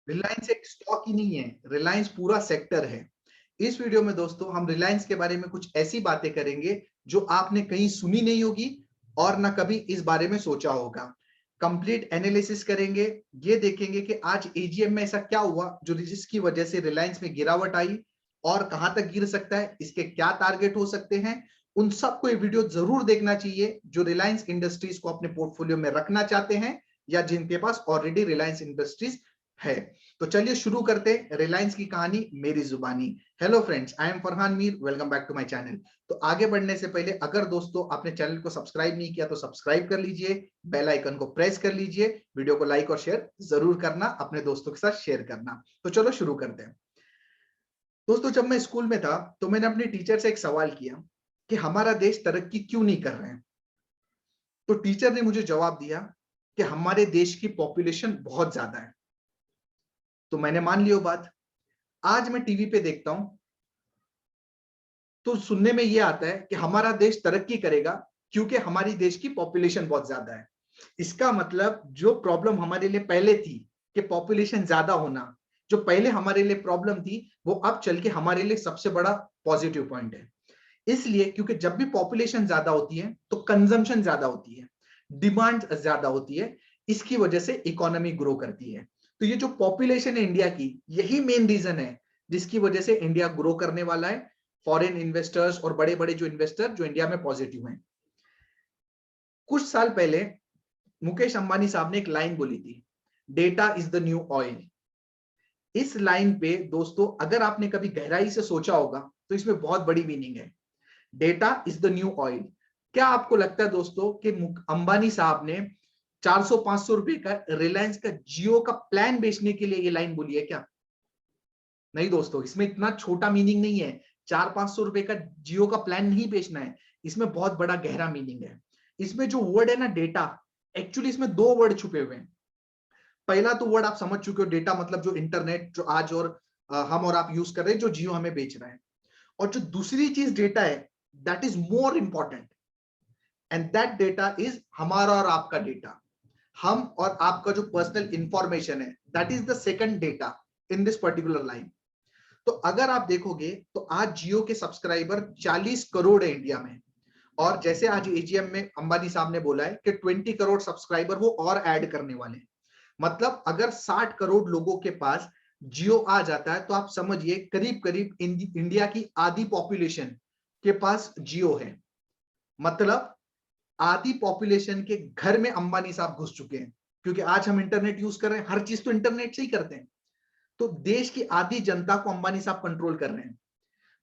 रिलायंस एक स्टॉक ही नहीं है, रिलायंस पूरा सेक्टर है। इस वीडियो में दोस्तों हम रिलायंस के बारे में कुछ ऐसी बातें करेंगे जो आपने कहीं सुनी नहीं होगी और ना कभी इस बारे में सोचा होगा। कंप्लीट एनालिसिस करेंगे, ये देखेंगे कि आज एजीएम में ऐसा क्या हुआ जो जिसकी वजह से रिलायंस में गिरावट आई और कहां तक गिर सकता है, इसके क्या टारगेट हो सकते हैं। उन सबको ये वीडियो जरूर देखना चाहिए जो रिलायंस इंडस्ट्रीज को अपने पोर्टफोलियो में रखना चाहते हैं या जिनके पास ऑलरेडी रिलायंस इंडस्ट्रीज है। तो चलिए शुरू करते हैं रिलायंस की कहानी मेरी जुबानी। Hello friends, I am Farhan Mir, welcome back to my channel. तो आगे बढ़ने से पहले अगर दोस्तों आपने चैनल को सब्सक्राइब नहीं किया तो सब्सक्राइब कर लीजिए, बेल आइकन को प्रेस कर लीजिए, वीडियो को लाइक और शेयर जरूर करना, अपने दोस्तों के साथ शेयर करना। तो चलो शुरू करते हैं। दोस्तों जब मैं स्कूल में था तो मैंने अपने टीचर से एक सवाल किया कि हमारा देश तरक्की क्यों नहीं कर रहे हैं। तो टीचर ने मुझे जवाब दिया कि हमारे देश की पॉपुलेशन बहुत ज्यादा है। तो मैंने मान लियो बात। आज मैं टीवी पे देखता हूं तो सुनने में यह आता है कि हमारा देश तरक्की करेगा क्योंकि हमारी देश की पॉपुलेशन बहुत ज्यादा है। इसका मतलब जो प्रॉब्लम हमारे लिए पहले थी कि पॉपुलेशन ज्यादा होना, जो पहले हमारे लिए प्रॉब्लम थी, वो अब चल के हमारे लिए सबसे बड़ा पॉजिटिव पॉइंट है। इसलिए क्योंकि जब भी पॉपुलेशन ज्यादा होती है तो कंजम्पशन ज्यादा होती है, डिमांड ज्यादा होती है, इसकी वजह से इकोनॉमी ग्रो करती है। तो ये जो पॉपुलेशन है इंडिया की, यही मेन रीजन है जिसकी वजह से इंडिया ग्रो करने वाला है। फॉरेन इन्वेस्टर्स और बड़े बड़े जो इन्वेस्टर जो इंडिया में पॉजिटिव हैं। कुछ साल पहले मुकेश अंबानी साहब ने एक लाइन बोली थी, data is the new oil. इस लाइन पे दोस्तों अगर आपने कभी गहराई से सोचा होगा तो इसमें बहुत बड़ी मीनिंग है। Data is the new oil. क्या आपको लगता है दोस्तों कि अंबानी साहब ने 400-500 रुपए का रिलायंस का जियो का प्लान बेचने के लिए ये लाइन बोली है क्या? नहीं दोस्तों, इसमें इतना छोटा मीनिंग नहीं है। 400-500 रुपए का जियो का प्लान नहीं बेचना है, इसमें बहुत बड़ा गहरा मीनिंग है। इसमें जो वर्ड है ना डेटा, एक्चुअली इसमें दो वर्ड छुपे हुए हैं। पहला तो वर्ड आप समझ चुके हो, डेटा मतलब जो इंटरनेट जो आज और हम और आप यूज कर रहे हैं, जो जियो हमें बेच रहा है। और जो दूसरी चीज डेटा है, that is more important, and that data is हमारा और आपका डेटा। हम और आपका जो पर्सनल इंफॉर्मेशन है, that is the second data in this particular line. तो अगर आप देखोगे तो आज जियो के सब्सक्राइबर 40 करोड़ है इंडिया में, और जैसे आज एजीएम में अंबानी साहब ने बोला है कि 20 करोड़ सब्सक्राइबर वो और ऐड करने वाले हैं। मतलब अगर 60 करोड़ लोगों के पास जियो आ जाता है तो आप समझिए करीब करीब इंडिया की आधी पॉपुलेशन के पास जियो है। मतलब आधी पॉपुलेशन के घर में अंबानी साहब घुस चुके हैं, क्योंकि आज हम इंटरनेट यूज कर रहे हैं, हर चीज तो इंटरनेट से ही करते हैं। तो देश की आधी जनता को अंबानी साहब कंट्रोल कर रहे हैं।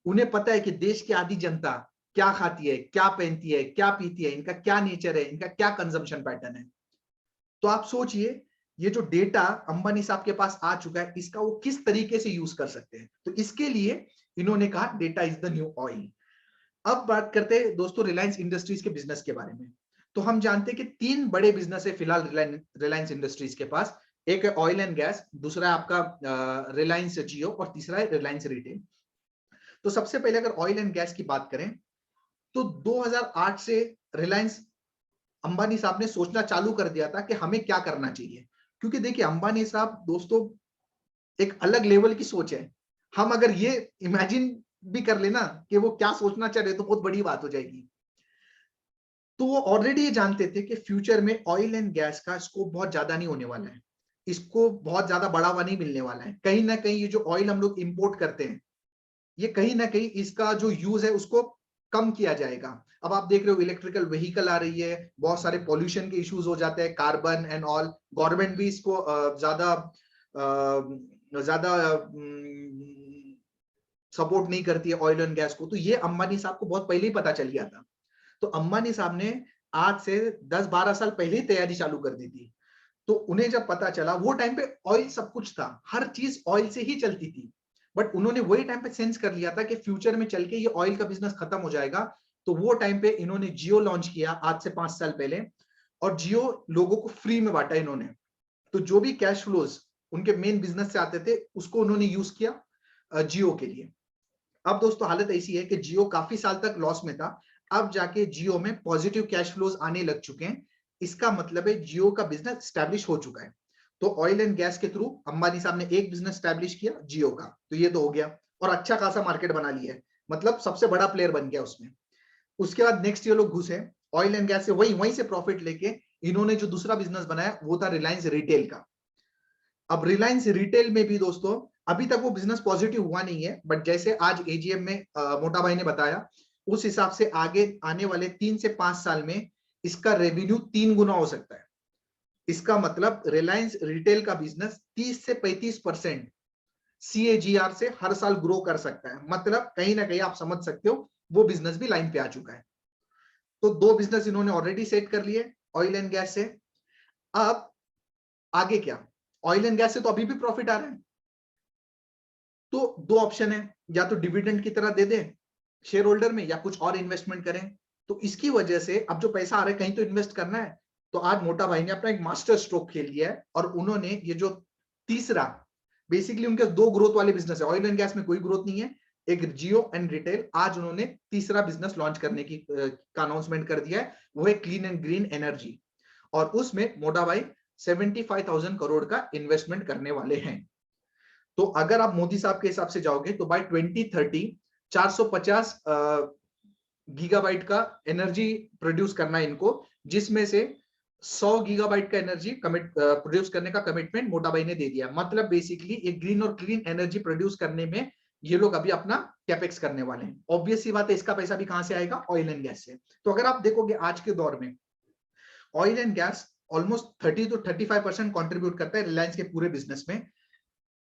उन्हें पता है कि देश की आधी जनता क्या खाती है, क्या पहनती है, क्या पीती है, इनका क्या नेचर है, इनका क्या कंजम्पशन पैटर्न है। तो आप सोचिए ये जो डेटा अंबानी साहब के पास आ चुका है, इसका वो किस तरीके से यूज कर सकते हैं। तो इसके लिए इन्होंने कहा data is the new oil. अब बात करते हैं दोस्तों रिलायंस इंडस्ट्रीज के बिजनेस के बारे में। तो हम जानते हैं कि तीन बड़े बिजनेस है फिलहाल रिलायंस इंडस्ट्रीज के पास। एक है ऑयल एंड गैस, दूसरा है आपका रिलायंस जियो, और तीसरा है रिलायंस रिटेल। तो सबसे पहले अगर ऑयल एंड गैस की बात करें तो 2008 से रिलायंस अंबानी साहब ने सोचना चालू कर दिया था कि हमें क्या करना चाहिए। क्योंकि देखिए अंबानी साहब दोस्तों एक अलग लेवल की सोच है। हम अगर ये इमेजिन भी कर लेना कि वो क्या सोचना चाह रहे तो बहुत बड़ी बात हो जाएगी। तो वो ऑलरेडी ये जानते थे कि फ्यूचर में ऑयल एंड गैस का स्कोप बहुत ज्यादा नहीं होने वाला है, इसको बहुत ज्यादा बढ़ावा नहीं मिलने वाला है। कहीं ना कहीं ये जो ऑयल हम लोग इंपोर्ट करते हैं, ये कहीं ना कहीं इसका जो यूज है उसको कम किया जाएगा। अब आप देख रहे हो इलेक्ट्रिकल व्हीकल आ रही है, बहुत सारे पॉल्यूशन के इश्यूज हो जाते हैं, कार्बन एंड ऑल। गवर्नमेंट भी इसको ज्यादा ज्यादा सपोर्ट नहीं करती है ऑयल एंड गैस को। तो ये अंबानी साहब को बहुत पहले ही पता चल गया था। तो अंबानी साहब ने आज से 10-12 साल पहले ही तैयारी चालू कर दी थी। तो उन्हें जब पता चला, वो टाइम पे ऑयल सब कुछ था, हर चीज ऑयल से ही चलती थी, बट उन्होंने वही टाइम पे सेंस कर लिया था कि फ्यूचर में चल के ये ऑयल का बिजनेस खत्म हो जाएगा। तो वो टाइम पे इन्होंने जियो लॉन्च किया आज से 5 साल पहले, और जियो लोगों को फ्री में बांटा इन्होंने। तो जो भी कैश फ्लोज उनके मेन बिजनेस से आते थे उसको उन्होंने यूज किया जियो के लिए। अब दोस्तों हालत ऐसी है कि जियो काफी साल तक लॉस में था, अब जाके जियो में पॉजिटिव कैश फ्लोज आने लग चुके हैं। इसका मतलब है जियो का बिजनेस स्टैब्लिश हो चुका है। तो ऑयल एंड गैस के थ्रू अंबानी साहब ने एक बिजनेस स्टैब्लिश किया जियो का, तो ये तो हो गया और अच्छा खासा मार्केट बना लिया है, मतलब सबसे बड़ा प्लेयर बन गया उसमें। उसके बाद नेक्स्ट ये लोग घुसे ऑयल एंड गैस से, वहीं से प्रॉफिट लेके इन्होंने जो दूसरा बिजनेस बनाया वो था रिलायंस रिटेल का। अब रिलायंस रिटेल में भी दोस्तों अभी तक वो बिजनेस पॉजिटिव हुआ नहीं है, बट जैसे आज एजीएम में मोटा भाई ने बताया उस हिसाब से आगे आने वाले 3 से 5 साल में इसका रेवेन्यू 3 गुना हो सकता है। इसका मतलब रिलायंस रिटेल का बिजनेस 30 से 35% CAGR से हर साल ग्रो कर सकता है। मतलब कहीं ना कहीं आप समझ सकते हो वो बिजनेस भी लाइन पे आ चुका है। तो 2 बिजनेस इन्होंने ऑलरेडी सेट कर लिए ऑयल एंड गैस से। अब आगे क्या, ऑयल एंड गैस से तो अभी भी प्रॉफिट आ रहा है, तो 2 ऑप्शन है, या तो डिविडेंड की तरह दे दें शेयर होल्डर में या कुछ और इन्वेस्टमेंट करें। तो इसकी वजह से अब जो पैसा आ रहा है कहीं तो इन्वेस्ट करना है, तो आज मोटा भाई ने अपना एक मास्टर स्ट्रोक खेल लिया है और उन्होंने ये जो तीसरा, बेसिकली उनके 2 ग्रोथ वाले बिजनेस है, ऑयल एंड गैस में कोई ग्रोथ नहीं है, एक जियो एंड रिटेल, आज उन्होंने तीसरा बिजनेस लॉन्च करने की का अनाउंसमेंट कर दिया है, वो है क्लीन एंड ग्रीन एनर्जी, और उसमें मोटा भाई 75,000 करोड़ का इन्वेस्टमेंट करने वाले हैं। तो अगर आप मोदी साहब के हिसाब से जाओगे तो बाय 2030 450 गीगाबाइट का एनर्जी प्रोड्यूस करना है इनको, जिसमें से 100 गीगाबाइट का एनर्जी प्रोड्यूस करने का कमिटमेंट मोटा भाई ने दे दिया। मतलब बेसिकली एक ग्रीन और क्लीन एनर्जी प्रोड्यूस करने में ये लोग अभी अपना कैपेक्स करने वाले हैं। ऑब्वियस सी बात है, इसका पैसा भी कहां से आएगा, ऑयल एंड गैस से। तो अगर आप देखोगे आज के दौर में oil and gas almost 30 to 35% contribute करता है रिलायंस के पूरे बिजनेस में,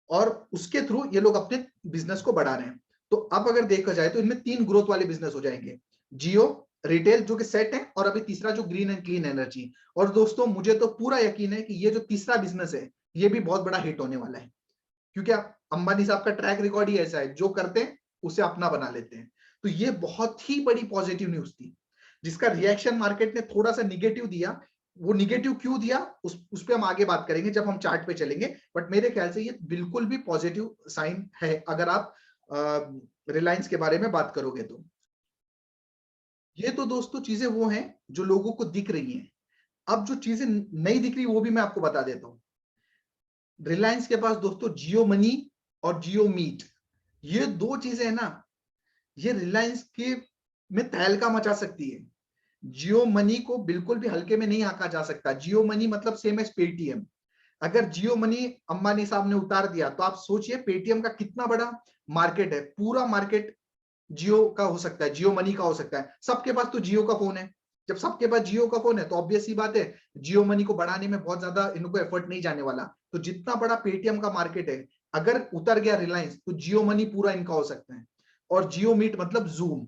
और उसके थ्रू ये लोग अपने बिजनेस को बढ़ा रहे हैं। तो अब अगर देखा जाए तो इनमें 3 ग्रोथ वाले बिजनेस हो जाएंगे, जियो, रिटेल जो कि सेट है, और अभी तीसरा जो ग्रीन एंड क्लीन एनर्जी। और दोस्तों मुझे तो पूरा यकीन है कि ये जो तीसरा बिजनेस है ये भी बहुत बड़ा हिट होने वाला है, क्योंकि अंबानी साहब का ट्रैक रिकॉर्ड ही ऐसा है, जो करते हैं उसे अपना बना लेते हैं। तो ये बहुत ही बड़ी पॉजिटिव न्यूज थी, जिसका रिएक्शन मार्केट ने थोड़ा सा निगेटिव दिया। वो निगेटिव क्यों दिया उस पे हम आगे बात करेंगे जब हम चार्ट पे चलेंगे, बट मेरे ख्याल से ये बिल्कुल भी पॉजिटिव साइन है अगर आप रिलायंस के बारे में बात करोगे तो। ये तो दोस्तों चीजें वो हैं जो लोगों को दिख रही हैं। अब जो चीजें नहीं दिख रही वो भी मैं आपको बता देता हूं। रिलायंस के पास दोस्तों जियो मनी और जियो मीट, ये 2 चीजें है ना, ये रिलायंस के में तहलका मचा सकती है। जियो मनी को बिल्कुल भी हल्के में नहीं आंका जा सकता। जियो मनी मतलब सेम एज पेटीएम। अगर जियो मनी अंबानी साहब ने उतार दिया तो आप सोचिए पेटीएम का कितना बड़ा मार्केट है। पूरा मार्केट जियो का हो सकता है, जियो मनी का हो सकता है। सबके पास तो जियो का फोन है, जब सबके पास जियो का फोन है तो ऑब्वियस सी बात है जियो मनी को बढ़ाने में बहुत ज्यादा इनको एफर्ट नहीं जाने वाला। तो जितना बड़ा पेटीएम का मार्केट है, अगर उतर गया रिलायंस तो जियो मनी पूरा इनका हो सकता है। और जियो मीट मतलब जूम,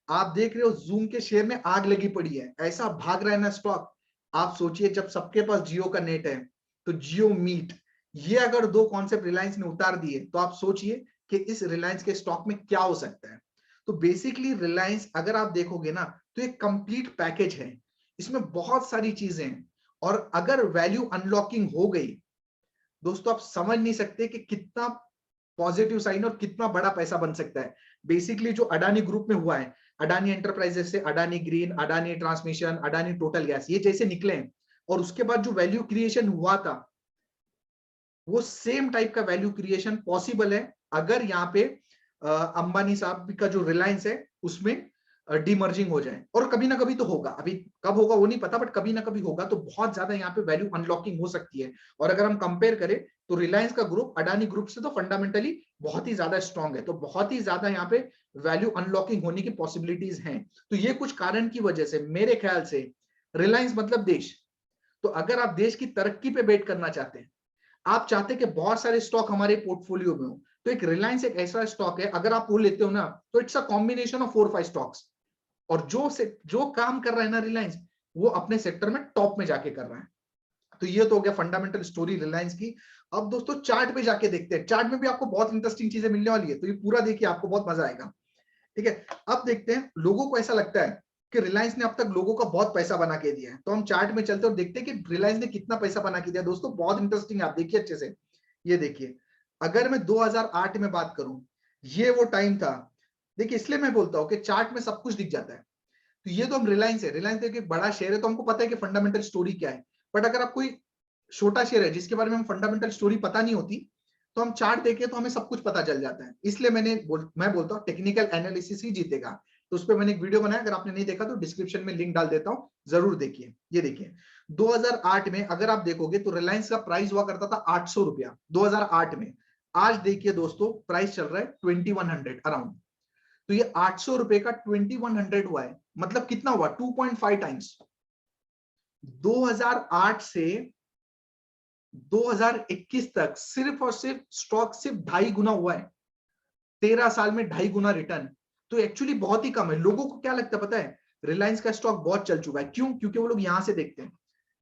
आप देख रहे हो जूम के शेयर में आग लगी पड़ी है, ऐसा भाग रहा है ना स्टॉक। आप सोचिए जब सबके पास जियो का नेट है तो जियो मीट, ये अगर 2 कॉन्सेप्ट रिलायंस ने उतार दिए तो आप सोचिए कि इस रिलायंस के स्टॉक में क्या हो सकता है। तो बेसिकली रिलायंस अगर आप देखोगे ना तो एक कंप्लीट पैकेज है, इसमें बहुत सारी चीजें हैं। और अगर वैल्यू अनलॉकिंग हो गई दोस्तों, आप समझ नहीं सकते कि कितना पॉजिटिव साइन और कितना बड़ा पैसा बन सकता है। बेसिकली जो अडानी ग्रुप में हुआ है, अडानी एंटरप्राइजेस से Adani green, Adani transmission, Adani total gas, ये जैसे निकले हैं और उसके बाद जो वैल्यू क्रिएशन हुआ था वो सेम टाइप का वैल्यू क्रिएशन पॉसिबल है अगर यहाँ पे अंबानी साहब का जो रिलायंस है उसमें डीमर्जिंग हो जाए। और कभी ना कभी तो होगा, अभी कब होगा वो नहीं पता, बट कभी ना कभी होगा, तो बहुत ज्यादा यहाँ पे वैल्यू अनलॉकिंग हो सकती है। और अगर हम कंपेयर करें तो रिलायंस का ग्रुप अडानी ग्रुप से तो फंडामेंटली बहुत ही ज्यादा स्ट्रॉन्ग है, तो बहुत ही ज्यादा यहाँ पे वैल्यू अनलॉकिंग होने की पॉसिबिलिटीज हैं। तो ये कुछ कारण की वजह से मेरे ख्याल से रिलायंस मतलब देश, तो अगर आप देश की तरक्की पे बेट करना चाहते हैं, आप चाहते हैं कि बहुत सारे स्टॉक हमारे पोर्टफोलियो में हो, तो एक रिलायंस एक ऐसा स्टॉक है, अगर आप वो लेते हो ना तो it's a combination of 4-5 stocks. और जो काम कर रहा है ना रिलायंस, वो अपने सेक्टर में टॉप में जाके कर रहा है। तो ये तो हो गया फंडामेंटल स्टोरी रिलायंस की। अब दोस्तों चार्ट पे जाके देखते हैं, चार्ट में भी आपको बहुत इंटरेस्टिंग चीजें मिलने वाली है, तो ये पूरा देखिए आपको बहुत मजा आएगा। ठीक है, अब देखते हैं, लोगों को ऐसा लगता है कि रिलायंस ने अब तक लोगों का बहुत पैसा बना के दिया है, तो हम चार्ट में चलते और देखते हैं कि रिलायंस ने कितना पैसा बना के दिया। दोस्तों बहुत इंटरेस्टिंग है, आप देखिए अच्छे से। ये देखिए, अगर मैं 2008 में बात करूं, ये वो टाइम था। देखिए इसलिए मैं बोलता हूं कि चार्ट में सब कुछ दिख जाता है। तो ये तो हम रिलायंस है, रिलायंस एक बड़ा शेयर है, तो हमको पता है कि फंडामेंटल स्टोरी क्या है। बट अगर आप कोई छोटा शेयर है जिसके बारे में हम फंडामेंटल स्टोरी पता नहीं होती, तो हम चार्ट देखें तो हमें सब कुछ पता चल जाता है। इसलिए मैं बोलता हूँ टेक्निकल एनालिसिस ही जीतेगा। तो उस पर मैंने एक वीडियो बनाया, अगर आपने नहीं देखा तो डिस्क्रिप्शन में लिंक डाल देता हूँ, जरूर देखिए। ये देखिए 2008 में अगर आप देखोगे तो रिलायंस का प्राइस हुआ करता था 800 रुपया 2008 में। आज देखिए दोस्तों प्राइस चल रहा है 2100 अराउंड। तो ये 800 रुपए का 2100 हुआ है, मतलब कितना हुआ 2.5 टाइम्स। 2008 से 2021 तक सिर्फ और सिर्फ स्टॉक सिर्फ 2.5 गुना हुआ है। 13 साल में 2.5 गुना रिटर्न, तो एक्चुअली बहुत ही कम है। लोगों को क्या लगता है पता है, रिलायंस का स्टॉक बहुत चल चुका है। क्यों? क्योंकि वो लोग यहां से देखते हैं।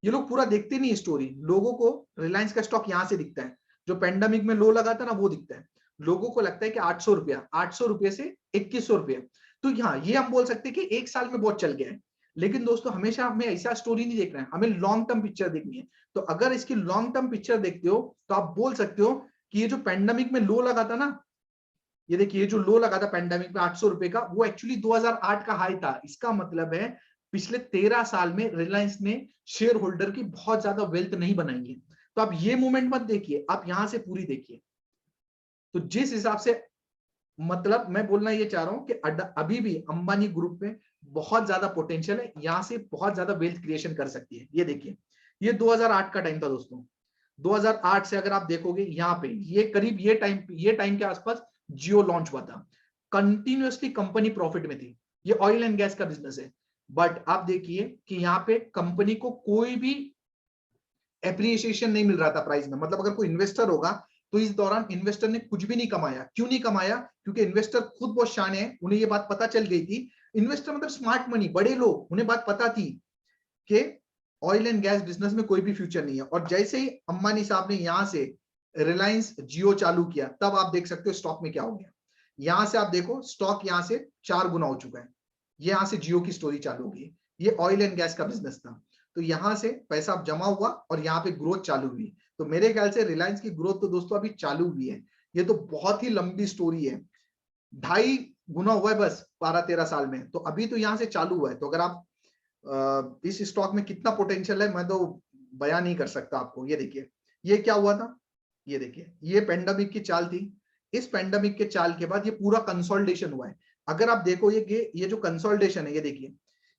ये लोग पूरा देखते नहीं स्टोरी। लोगों को रिलायंस का स्टॉक यहां से दिखता है, जो पेंडेमिक में लो लगा था ना वो दिखता है। लोगों को लगता है कि 800 रुपया, 800 रुपये से 2100 रुपये, तो यहाँ ये हम बोल सकते हैं कि एक साल में बहुत चल गया है। लेकिन दोस्तों हमेशा हमें ऐसा स्टोरी नहीं देखना है, हमें लॉन्ग टर्म पिक्चर देखनी है। तो अगर इसकी लॉन्ग टर्म पिक्चर देखते हो तो आप बोल सकते हो कि ये जो पेंडेमिक में लो लगा था ना, ये देखिए ये जो लो लगा था पेंडेमिक में 800 रुपए का, वो एक्चुअली 2008 का हाई था। इसका मतलब है पिछले 13 साल में रिलायंस ने शेयर होल्डर की बहुत ज्यादा वेल्थ नहीं बनाई है। तो आप ये मूवमेंट मत देखिए, आप यहां से पूरी देखिए। तो जिस हिसाब से, मतलब मैं बोलना ये चाह रहा हूं कि अभी भी अंबानी ग्रुप में बहुत ज्यादा पोटेंशियल है, यहां से बहुत ज्यादा वेल्थ क्रिएशन कर सकती है। ये देखिए ये 2008 का टाइम था दोस्तों। 2008 से अगर आप देखोगे यहाँ पे ये करीब ये टाइम के आसपास जियो लॉन्च हुआ था। कंटिन्यूअसली कंपनी प्रॉफिट में थी। ये ऑयल एंड गैस का बिजनेस है, बट आप देखिए कि यहाँ पे कंपनी को कोई भी एप्रिसिएशन नहीं मिल रहा था प्राइस में। मतलब अगर कोई इन्वेस्टर होगा तो इस दौरान इन्वेस्टर ने कुछ भी नहीं कमाया। क्यों नहीं कमाया? क्योंकि इन्वेस्टर खुद बहुत शाने हैं, उन्हें ये बात पता चल गई थी। इन्वेस्टर मतलब स्मार्ट मनी, बड़े लोग, उन्हें बात पता थी कि ऑयल एंड गैस बिजनेस में कोई भी फ्यूचर नहीं है। और जैसे ही अंबानी साहब ने यहां से रिलायंस जियो चालू किया, तब आप देख सकते हो स्टॉक में क्या हो गया। यहां से आप देखो स्टॉक यहां से 4 गुना हो चुका है। ये यहां से जियो की स्टोरी चालू होगी। ये ऑयल एंड गैस का बिजनेस था, तो यहां से पैसा जमा हुआ और यहाँ पे ग्रोथ चालू हुई। तो मेरे ख्याल से रिलायंस की ग्रोथ तो दोस्तों अभी चालू हुई है। ये तो बहुत ही लंबी स्टोरी है, 2.5 गुना हुआ है बस 12-13 साल में। तो अभी तो यहाँ से चालू हुआ है। तो अगर आप इस स्टॉक में कितना पोटेंशियल है मैं तो बयान नहीं कर सकता आपको। ये देखिए ये क्या हुआ था, ये देखिए ये पेंडेमिक की चाल थी। इस पेंडेमिक के चाल के बाद ये पूरा कंसोलिडेशन हुआ है। अगर आप देखो ये जो कंसोलिडेशन है, ये देखिए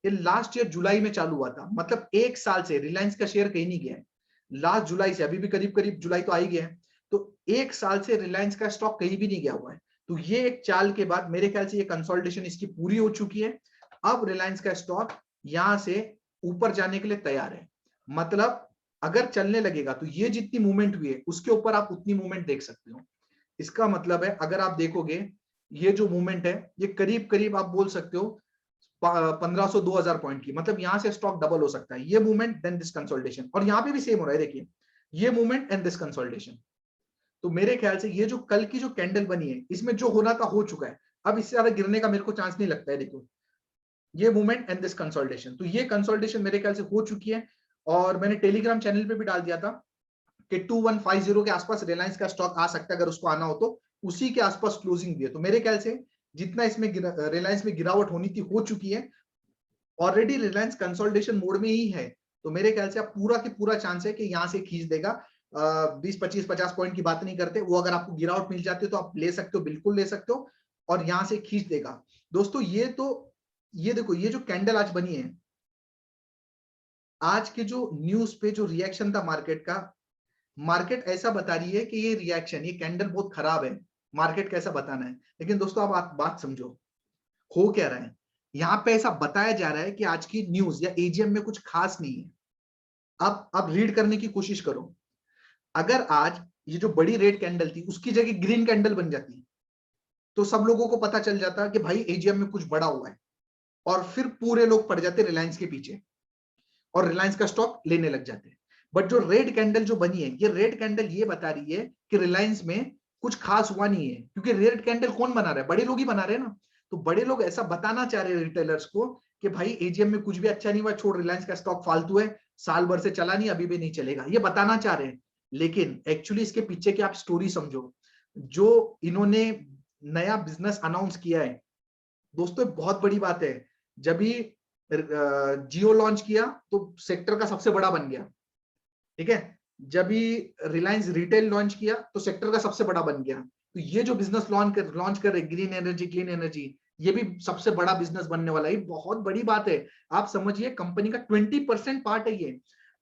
ये लास्ट ईयर जुलाई में चालू हुआ था। मतलब एक साल से रिलायंस का शेयर कहीं नहीं गया है। लास्ट जुलाई से, अभी भी करीब करीब जुलाई तो आ ही गया है, तो एक साल से रिलायंस का स्टॉक कहीं भी नहीं गया हुआ है। तो ये एक चाल के बाद मेरे ख्याल से ये कंसोलिडेशन इसकी पूरी हो चुकी है। अब रिलायंस का स्टॉक यहां से ऊपर जाने के लिए तैयार है। मतलब अगर चलने लगेगा तो ये जितनी मूवमेंट हुई है उसके ऊपर आप उतनी मूवमेंट देख सकते हो। इसका मतलब है अगर आप देखोगे ये जो मूवमेंट है ये करीब करीब आप बोल सकते हो 1500-2000 पॉइंट की। मतलब यहां से स्टॉक डबल हो सकता है। ये मूवमेंट देन दिस कंसोलिडेशन, और यहां पे भी सेम हो रहा है। देखिए ये मूवमेंट एंड दिस कंसोलिडेशन। तो मेरे ख्याल से ये जो कल की जो कैंडल बनी है इसमें जो होना था हो चुका है। अब इससे ज्यादा गिरने का मेरे को चांस नहीं लगता है। देखो ये मूवमेंट एंड दिस कंसोलिडेशन, तो ये कंसोलिडेशन मेरे ख्याल से हो चुकी है। और मैंने टेलीग्राम चैनल पे भी डाल दिया था कि 2150 के आसपास रिलायंस का स्टॉक आ सकता है। अगर उसको आना हो तो उसी के आसपास क्लोजिंग दिए। तो मेरे ख्याल से जितना इसमें रिलायंस में गिरावट होनी थी हो चुकी है। ऑलरेडी रिलायंस कंसोलिडेशन मोड में ही है। तो मेरे ख्याल से आप पूरा की पूरा चांस है कि यहाँ से खींच देगा। 20-25-50 पॉइंट की बात नहीं करते, वो अगर आपको गिरावट मिल जाती है तो आप ले सकते हो, बिल्कुल ले सकते हो, और यहाँ से खींच देगा। दोस्तों ये देखो ये जो कैंडल आज बनी है, आज के जो न्यूज पे जो रिएक्शन था मार्केट का, मार्केट ऐसा बता रही है कि ये रिएक्शन, ये कैंडल बहुत खराब है। मार्केट कैसा बताना है, लेकिन दोस्तों आप बात समझो हो क्या रहा है। यहाँ पे ऐसा बताया जा रहा है कि आज की न्यूज या एजीएम में कुछ खास नहीं है। अब रीड करने की कोशिश करो। अगर आज ये जो बड़ी रेड कैंडल थी उसकी जगह ग्रीन कैंडल बन जाती तो सब लोगों को पता चल जाता कि भाई एजीएम में कुछ बड़ा हुआ है, और फिर पूरे लोग पड़ जाते रिलायंस के पीछे और रिलायंस का स्टॉक लेने लग जाते हैं। बट जो रेड कैंडल जो बनी है, ये रेड कैंडल ये बता रही है कि रिलायंस में कुछ खास हुआ नहीं है। क्योंकि रेड कैंडल कौन बना रहा है? बड़े लोग ही बना रहे हैं ना। तो बड़े लोग ऐसा बताना चाह रहे हैं रिटेलर्स को कि भाई एजीएम में कुछ भी अच्छा नहीं हुआ, छोड़, रिलायंस का स्टॉक फालतू है, साल भर से चला नहीं, अभी भी नहीं चलेगा, ये बताना चाह रहे हैं। लेकिन एक्चुअली इसके पीछे की आप स्टोरी समझो। जो इन्होंने नया बिजनेस अनाउंस किया है दोस्तों, बहुत बड़ी बात है। जब भी जियो लॉन्च किया तो सेक्टर का सबसे बड़ा बन गया, ठीक है। जब भी रिलायंस रिटेल लॉन्च किया तो सेक्टर का सबसे बड़ा बन गया। तो ये जो बिजनेस लॉन्च कर रहे ग्रीन एनर्जी, क्लीन एनर्जी, ये भी सबसे बड़ा बिजनेस बनने वाला है। बहुत बड़ी बात है, आप समझिए कंपनी का 20% पार्ट है ये।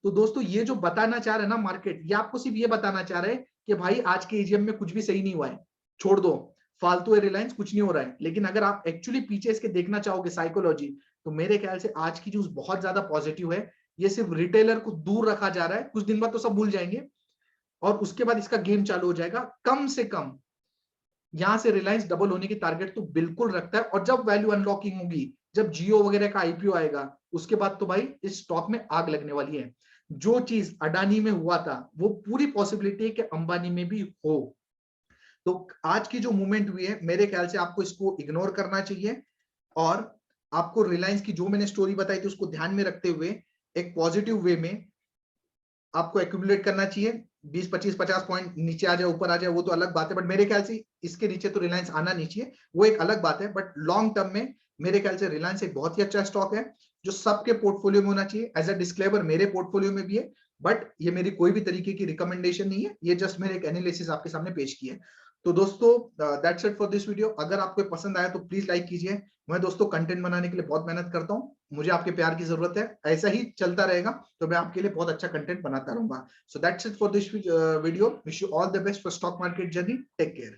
तो दोस्तों ये जो बताना चाह रहे हैं ना मार्केट, ये आपको सिर्फ ये बताना चाह रहे हैं कि भाई आज के एजीएम में कुछ भी सही नहीं हुआ है, छोड़ दो, फालतू है रिलायंस, कुछ नहीं हो रहा है। लेकिन अगर आप एक्चुअली पीछे इसके देखना चाहोगे साइकोलॉजी, तो मेरे ख्याल से आज की न्यूज बहुत ज्यादा पॉजिटिव है। ये सिर्फ रिटेलर को दूर रखा जा रहा है, कुछ दिन बाद तो सब भूल जाएंगे और उसके बाद इसका गेम चालू हो जाएगा। कम से कम यहां से रिलायंस डबल होने की टारगेट तो बिल्कुल रखता है। और जब वैल्यू अनलॉकिंग होगी, जब जियो वगैरह का आईपीओ आएगा, उसके बाद तो भाई इस स्टॉक में आग लगने वाली है। जो चीज अडानी में हुआ था वो पूरी पॉसिबिलिटी है कि अंबानी में भी हो। तो आज की जो मूवमेंट हुई है, मेरे ख्याल से आपको इसको इग्नोर करना चाहिए और आपको रिलायंस की जो मैंने स्टोरी बताई थी उसको ध्यान में रखते हुए एक पॉजिटिव वे में आपको एक्यूमुलेट करना चाहिए। 20 25 50 पॉइंट नीचे आ जाए ऊपर आ जाए वो तो अलग बात है, बट मेरे ख्याल से इसके नीचे तो रिलायंस आना नहीं चाहिए, वो एक अलग बात है। बट लॉन्ग टर्म में मेरे ख्याल से रिलायंस एक बहुत ही अच्छा स्टॉक है जो सबके पोर्टफोलियो में होना चाहिए। एज अ डिस्क्लेमर, मेरे पोर्टफोलियो में भी है, बट ये मेरी कोई भी तरीके की रिकमेंडेशन नहीं है, ये जस्ट मेरे एक एनालिसिस आपके सामने पेश किया है। तो दोस्तों that's it for this video. अगर आपको पसंद आया तो प्लीज लाइक कीजिए। मैं दोस्तों कंटेंट बनाने के लिए बहुत मेहनत करता हूँ, मुझे आपके प्यार की जरूरत है, ऐसा ही चलता रहेगा तो मैं आपके लिए बहुत अच्छा कंटेंट बनाता रहूंगा। So that's it for this video. Wish you all the best for stock market journey. Take care.